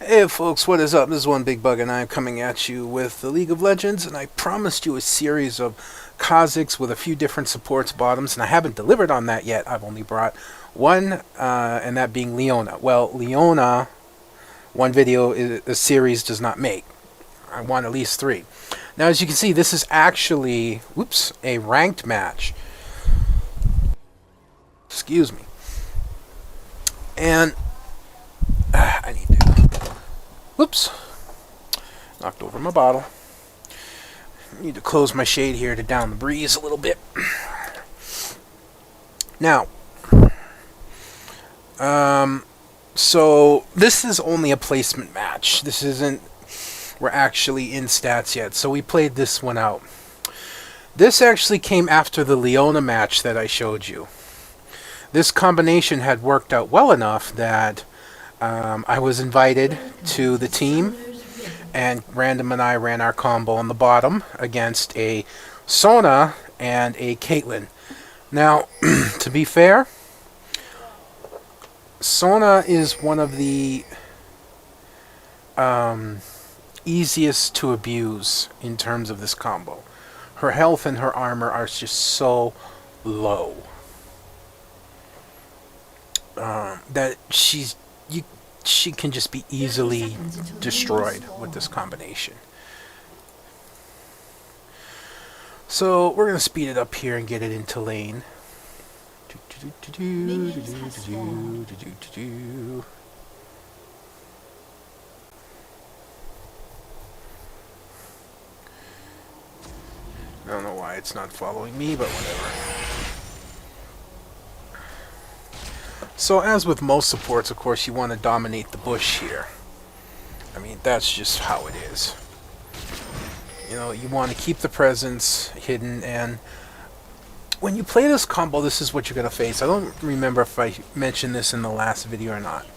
Hey folks, what is up? This is One Big Bug and I am coming at you with the League of Legends, and I promised you a series of Kah'zix with a few different supports bottoms, and I haven't delivered on that yet. I've only brought one, and that being Leona. Well, Leona, one video a series does not make. I want at least 3. Now as you can see, this is actually, a ranked match. Excuse me. And I need to... Whoops. Knocked over my bottle. Need to close my shade here to down the breeze a little bit. Now, so this is only a placement match. This isn't, we're actually in stats yet. So we played this one out. This actually came after the Leona match that I showed you. This combination had worked out well enough that I was invited to the team, and Random and I ran our combo on the bottom against a Sona and a Caitlyn. Now, to be fair, Sona is one of the easiest to abuse in terms of this combo. Her health and her armor are just so low that she can just be easily destroyed with this combination. So we're going to speed it up here and get it into lane. I don't know why it's not following me, but whatever. So as with most supports, of course, you want to dominate the bush here. I mean, that's just how it is. You know, you want to keep the presence hidden, and when you play this combo, this is what you're going to face. I don't remember if I mentioned this in the last video or not.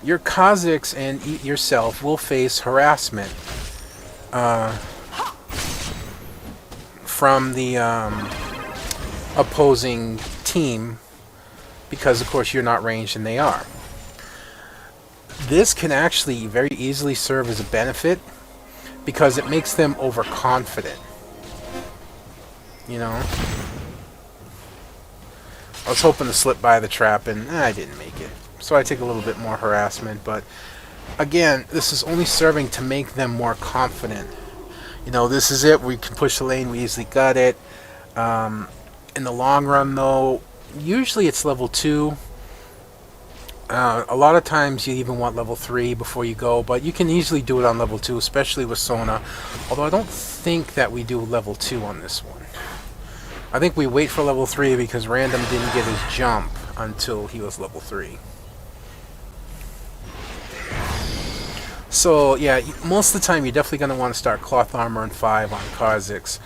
Your Kah'zix and yourself will face harassment from the opposing team, because of course you're not ranged and they are. This can actually very easily serve as a benefit because it makes them overconfident. You know? I was hoping to slip by the trap and I didn't make it. So I take a little bit more harassment, but again, this is only serving to make them more confident. You know, this is it. We can push the lane. We easily got it. In the long run, though, usually it's level 2. A lot of times you even want level 3 before you go, but you can easily do it on level 2, especially with Sona. Although I don't think that we do level 2 on this one. I think we wait for level 3 because Random didn't get his jump until he was level 3. So yeah, most of the time you're definitely going to want to start cloth armor and 5 on Kah'zix.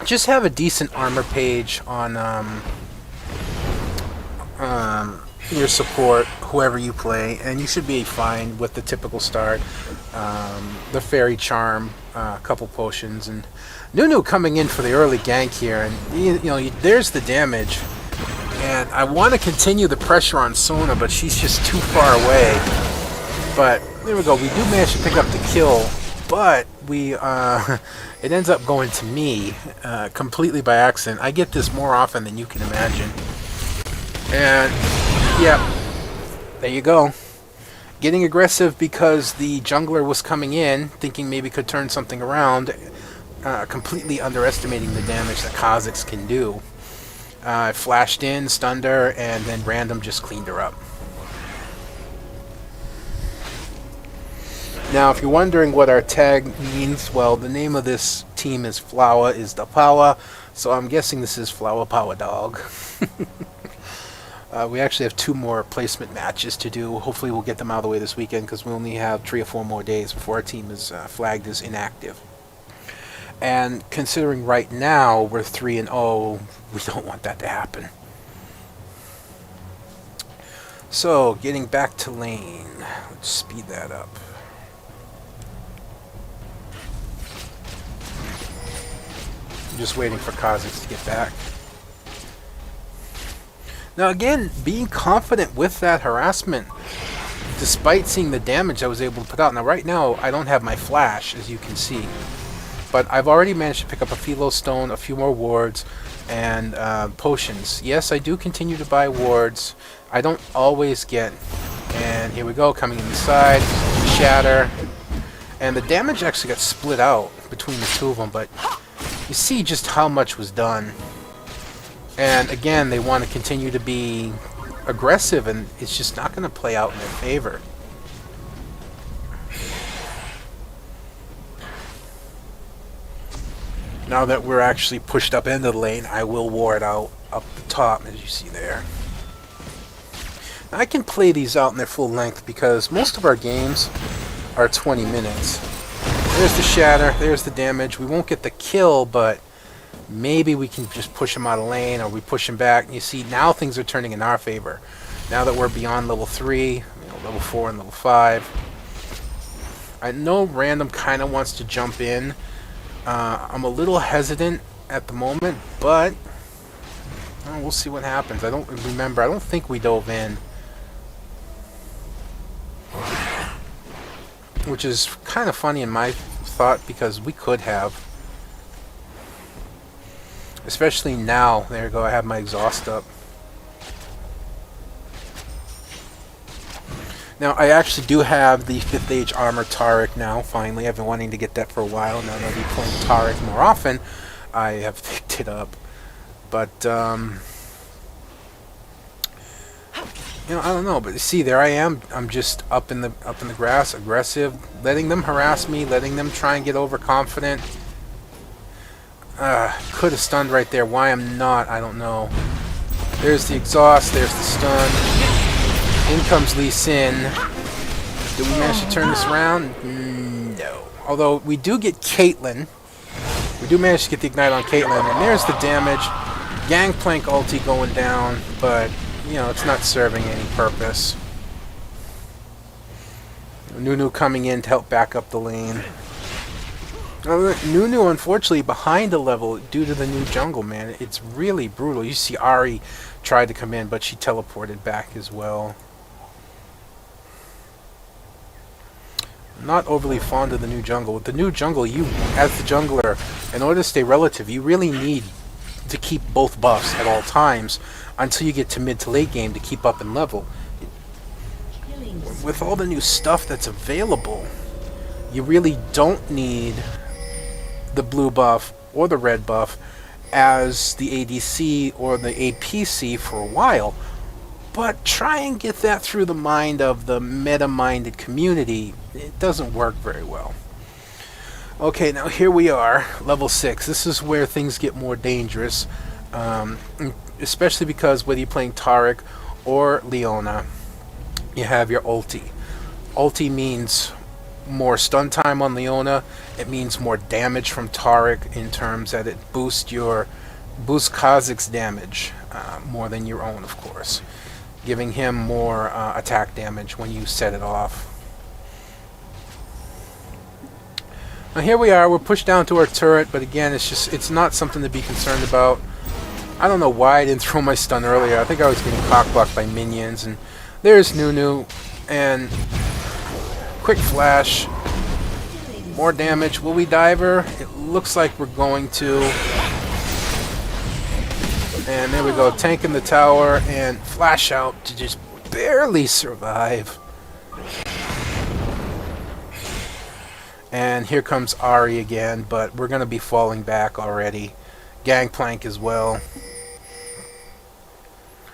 Just have a decent armor page on your support, whoever you play, and you should be fine with the typical start. The fairy charm, a couple potions, and Nunu coming in for the early gank here, and you know, there's the damage. And I want to continue the pressure on Sona, but she's just too far away. But there we go. We do manage to pick up the kill, but we it ends up going to me completely by accident. I get this more often than you can imagine. And yeah, there you go. Getting aggressive because the jungler was coming in, thinking maybe could turn something around, completely underestimating the damage that Kah'zix can do. I flashed in, stunned her, and then Random just cleaned her up. Now, if you're wondering what our tag means, well, the name of this team is Flower is the Power, so I'm guessing this is Flower Power Dog. We actually have 2 more placement matches to do. Hopefully we'll get them out of the way this weekend because we only have 3 or 4 more days before our team is flagged as inactive. And considering right now we're 3-0, we don't want that to happen. So, getting back to lane. Let's speed that up. I'm just waiting for Kah'zix to get back. Now again, being confident with that harassment despite seeing the damage I was able to put out. Now right now I don't have my flash, as you can see, but I've already managed to pick up a philo stone, a few more wards, and potions. Yes, I do continue to buy wards. I don't always get. And here we go, coming inside, shatter, and the damage actually got split out between the two of them, but you see just how much was done. And again, they want to continue to be aggressive, and it's just not going to play out in their favor. Now that we're actually pushed up into the lane, I will ward out up the top, as you see there. Now, I can play these out in their full length because most of our games are 20 minutes. There's the shatter, there's the damage. We won't get the kill, but maybe we can just push him out of lane, or we push him back. And you see, now things are turning in our favor. Now that we're beyond level 3, level 4 and level 5. I know Random kind of wants to jump in. I'm a little hesitant at the moment, but we'll see what happens. I don't think we dove in. Which is kind of funny in my thought, because we could have. Especially now. There you go, I have my exhaust up. Now, I actually do have the 5th Age Armor Taric now, finally. I've been wanting to get that for a while. Now that I'll be playing Taric more often, I have picked it up. But, I don't know. But you see, there I am. I'm just up in the grass, aggressive, letting them harass me, letting them try and get overconfident. Could have stunned right there. Why I'm not, I don't know. There's the exhaust, there's the stun. In comes Lee Sin. Do we manage to turn this around? No. Although we do get Caitlyn. We do manage to get the ignite on Caitlyn, and there's the damage. Gangplank ulti going down, but it's not serving any purpose. Nunu coming in to help back up the lane. Nunu, unfortunately, behind a level due to the new jungle, man. It's really brutal. You see Ahri tried to come in, but she teleported back as well. Not overly fond of the new jungle. With the new jungle, you, as the jungler, in order to stay relative, you really need to keep both buffs at all times until you get to mid to late game to keep up in level. With all the new stuff that's available, you really don't need the blue buff or the red buff as the ADC or the APC for a while, but try and get that through the mind of the meta-minded community. It doesn't work very well. Okay, now here we are, level 6. This is where things get more dangerous, especially because whether you're playing Taric or Leona, you have your ulti. Ulti means more stun time on Leona. It means more damage from Taric in terms that it boosts Kah'zix damage more than your own, of course, giving him more attack damage when you set it off. Now here we are. We're pushed down to our turret, but again, it's not something to be concerned about. I don't know why I didn't throw my stun earlier. I think I was getting cockblocked by minions, and there's Nunu, and quick flash, more damage. Will we dive her? It looks like we're going to. And there we go, tanking the tower and flash out to just barely survive. And here comes Ahri again, but we're going to be falling back already. Gangplank as well.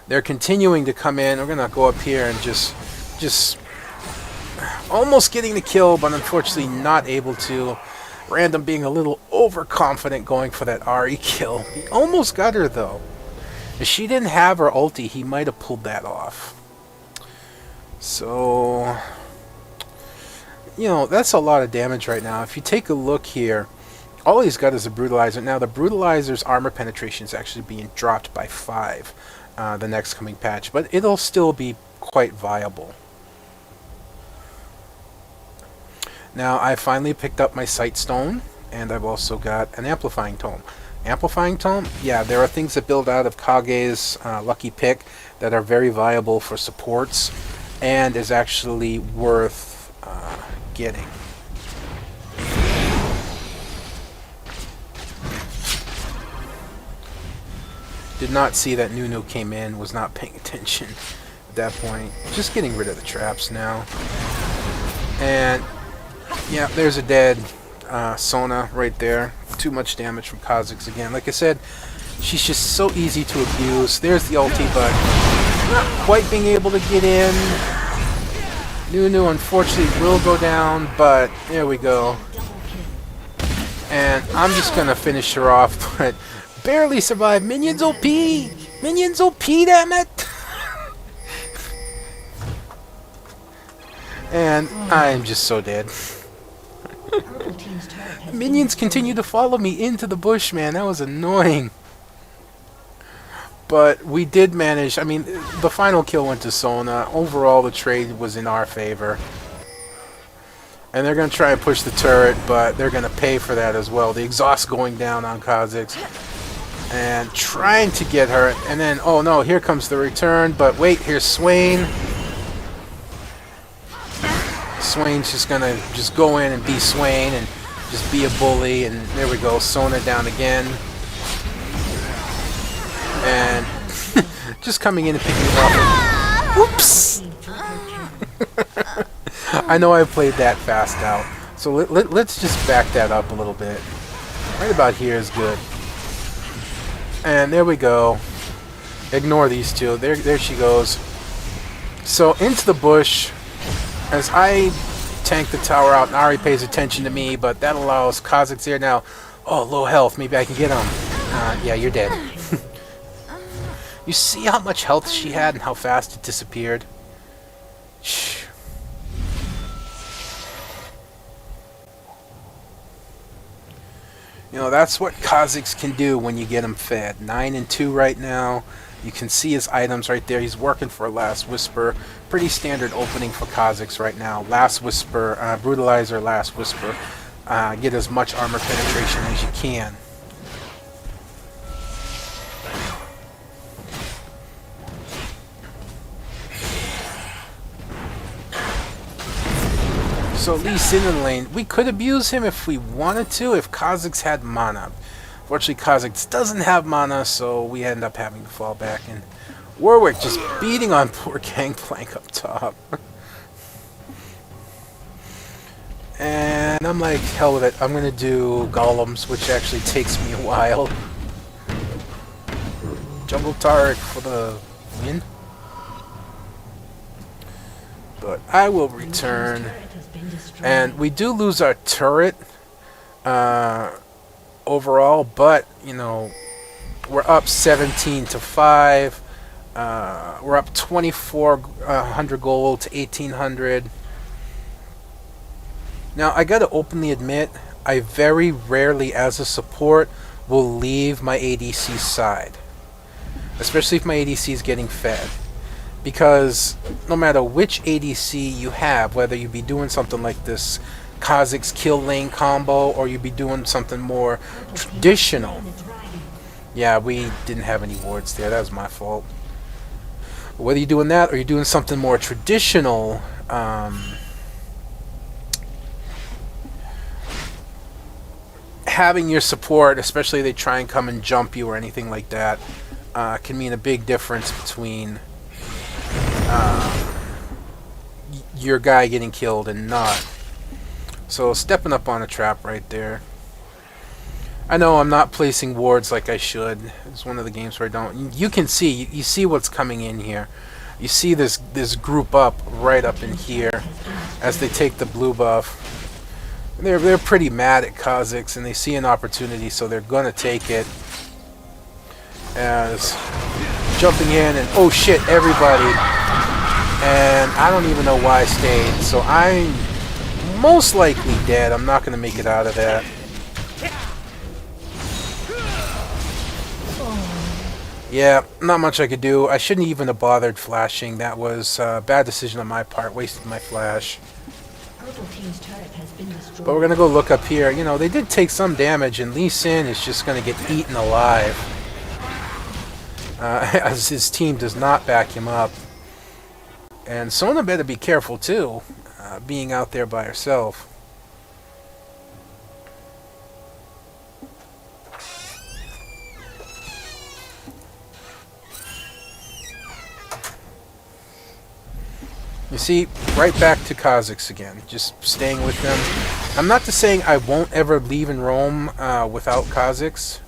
They're continuing to come in. We're going to go up here and just almost getting the kill, but unfortunately not able to. Random being a little overconfident going for that Ahri kill. He almost got her though. If she didn't have her ulti, he might have pulled that off. So, that's a lot of damage right now. If you take a look here, all he's got is a Brutalizer. Now, the Brutalizer's armor penetration is actually being dropped by 5 the next coming patch, but it'll still be quite viable. Now, I finally picked up my Sight Stone, and I've also got an Amplifying Tome. Amplifying Tome? Yeah, there are things that build out of Kage's lucky pick that are very viable for supports. and is actually worth getting. Did not see that Nunu came in, was not paying attention at that point. Just getting rid of the traps now. And yeah, there's a dead Sona right there. Too much damage from Kah'zix again. Like I said, she's just so easy to abuse. There's the ulti, but not quite being able to get in. Nunu unfortunately will go down, but there we go. And I'm just gonna finish her off, but barely survived. Minions OP! Minions OP, damn it! And I'm just so dead. Minions continue to follow me into the bush, man. That was annoying. But we did manage. I mean, the final kill went to Sona. Overall, the trade was in our favor. And they're going to try and push the turret, but they're going to pay for that as well. The exhaust going down on Kah'zix. And trying to get her. And then, oh no, here comes the return. But wait, here's Swain. Swain's just going to just go in and be Swain and just be a bully. And there we go, Sona down again. And just coming in and picking him up. Whoops! I know I played that fast out. So let's just back that up a little bit. Right about here is good. And there we go. Ignore these two. There she goes. So into the bush. As I tank the tower out, Nari pays attention to me, but that allows Kah'zix here now. Oh, low health. Maybe I can get him. Yeah, you're dead. You see how much health she had and how fast it disappeared? Shh. You know, that's what Kah'zix can do when you get him fed. 9 and 2 right now. You can see his items right there. He's working for Last Whisper. Pretty standard opening for Kah'zix right now. Last Whisper, Brutalizer, Last Whisper. Get as much armor penetration as you can. So Lee Sin in the lane, we could abuse him if we wanted to, if Kah'zix had mana. Fortunately, Kah'zix doesn't have mana, so we end up having to fall back. And Warwick just beating on poor Gangplank up top. And I'm like, hell with it. I'm going to do Golems, which actually takes me a while. Jungle Taric for the win. But I will return. And we do lose our turret overall, but, you know, we're up 17 to 5. We're up 2,400 gold to 1,800. Now, I gotta openly admit, I very rarely, as a support, will leave my ADC side. Especially if my ADC is getting fed. Because no matter which ADC you have, whether you be doing something like this Kah'zix kill lane combo, or you be doing something more traditional. Yeah, we didn't have any wards there. That was my fault. But whether you're doing that or you're doing something more traditional, having your support, especially if they try and come and jump you or anything like that, can mean a big difference between your guy getting killed and not. So stepping up on a trap right there. I know I'm not placing wards like I should. It's one of the games where I don't. You can see, you see what's coming in here. You see this group up right up in here as they take the blue buff. They're pretty mad at Kah'zix and they see an opportunity, so they're gonna take it. As jumping in and oh shit, everybody. And I don't even know why I stayed, so I'm most likely dead. I'm not going to make it out of that. Yeah, not much I could do. I shouldn't even have bothered flashing. That was a bad decision on my part, wasted my flash. But we're going to go look up here. You know, they did take some damage, and Lee Sin is just going to get eaten alive. As his team does not back him up. And Sona better be careful too, being out there by herself. You see, right back to Kah'zix again, just staying with them. I'm not just saying I won't ever leave and roam without Kah'zix,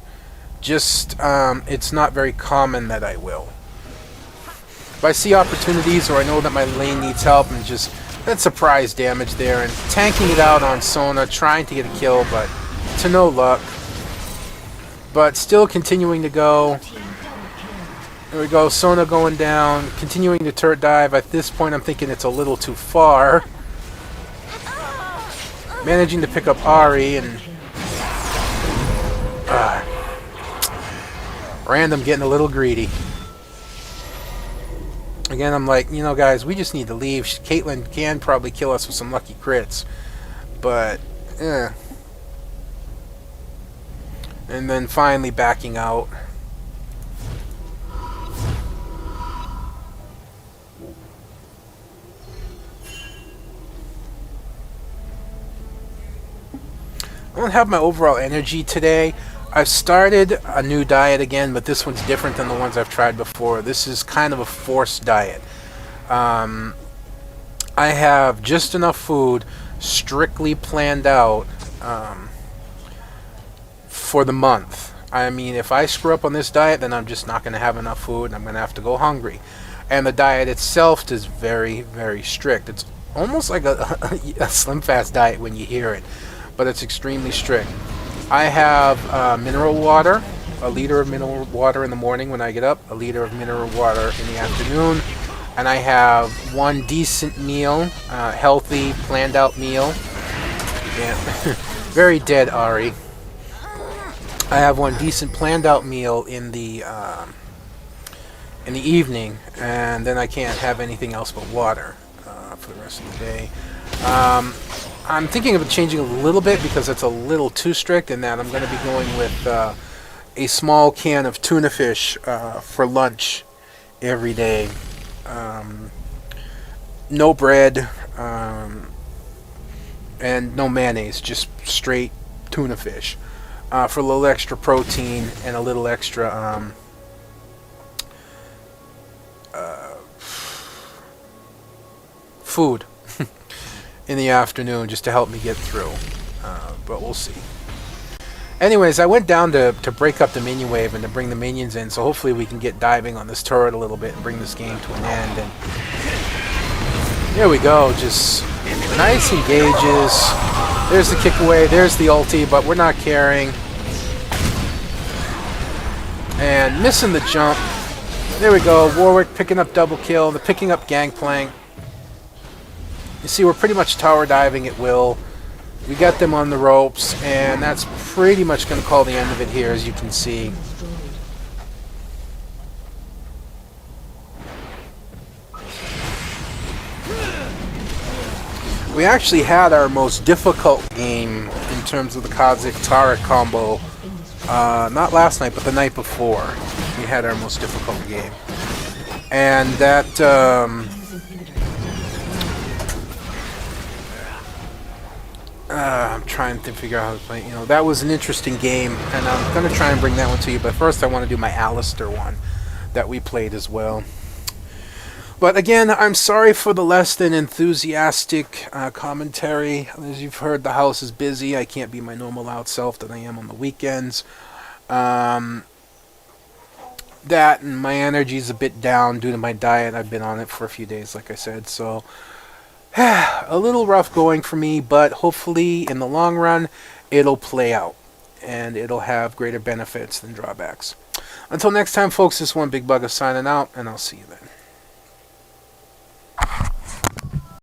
just it's not very common that I will. If I see opportunities or I know that my lane needs help, and just that surprise damage there, and tanking it out on Sona, trying to get a kill, but to no luck. But still continuing to go. There we go, Sona going down, continuing to turret dive. At this point I'm thinking it's a little too far. Managing to pick up Ahri, and random getting a little greedy. Again, I'm like, you know guys, we just need to leave. Caitlyn can probably kill us with some lucky crits. But, and then finally backing out. I don't have my overall energy today. I've started a new diet again, but this one's different than the ones I've tried before. This is kind of a forced diet. I have just enough food strictly planned out for the month. I mean, if I screw up on this diet, then I'm just not going to have enough food, and I'm going to have to go hungry. And the diet itself is very, very strict. It's almost like a Slim Fast diet when you hear it, but it's extremely strict. I have mineral water, a liter of mineral water in the morning when I get up, a liter of mineral water in the afternoon, and I have one decent meal, healthy, planned out meal. Yeah. Very dead, Ahri. I have one decent planned out meal in the evening, and then I can't have anything else but water for the rest of the day. I'm thinking of changing a little bit because it's a little too strict, in that I'm going to be going with a small can of tuna fish for lunch every day. No bread and no mayonnaise, just straight tuna fish for a little extra protein and a little extra food in the afternoon, just to help me get through, but we'll see. Anyways, I went down to break up the minion wave and to bring the minions in, so hopefully we can get diving on this turret a little bit and bring this game to an end. And there we go, just nice engages. There's the kick away, there's the ulti, but we're not caring. And missing the jump. There we go, Warwick picking up double kill, the picking up gangplank. You see, we're pretty much tower diving at will. We got them on the ropes, and that's pretty much going to call the end of it here, as you can see. We actually had our most difficult game in terms of the Kah'zix Taric combo. Not last night, but the night before. We had our most difficult game. And that... I'm trying to figure out how to play. You know, that was an interesting game, and I'm going to try and bring that one to you. But first, I want to do my Alistair one that we played as well. But again, I'm sorry for the less than enthusiastic commentary. As you've heard, the house is busy. I can't be my normal loud self that I am on the weekends. That and my energy is a bit down due to my diet. I've been on it for a few days, like I said, so... a little rough going for me, but hopefully in the long run it'll play out and it'll have greater benefits than drawbacks. Until next time, folks, this is One Big Bug signing out, and I'll see you then.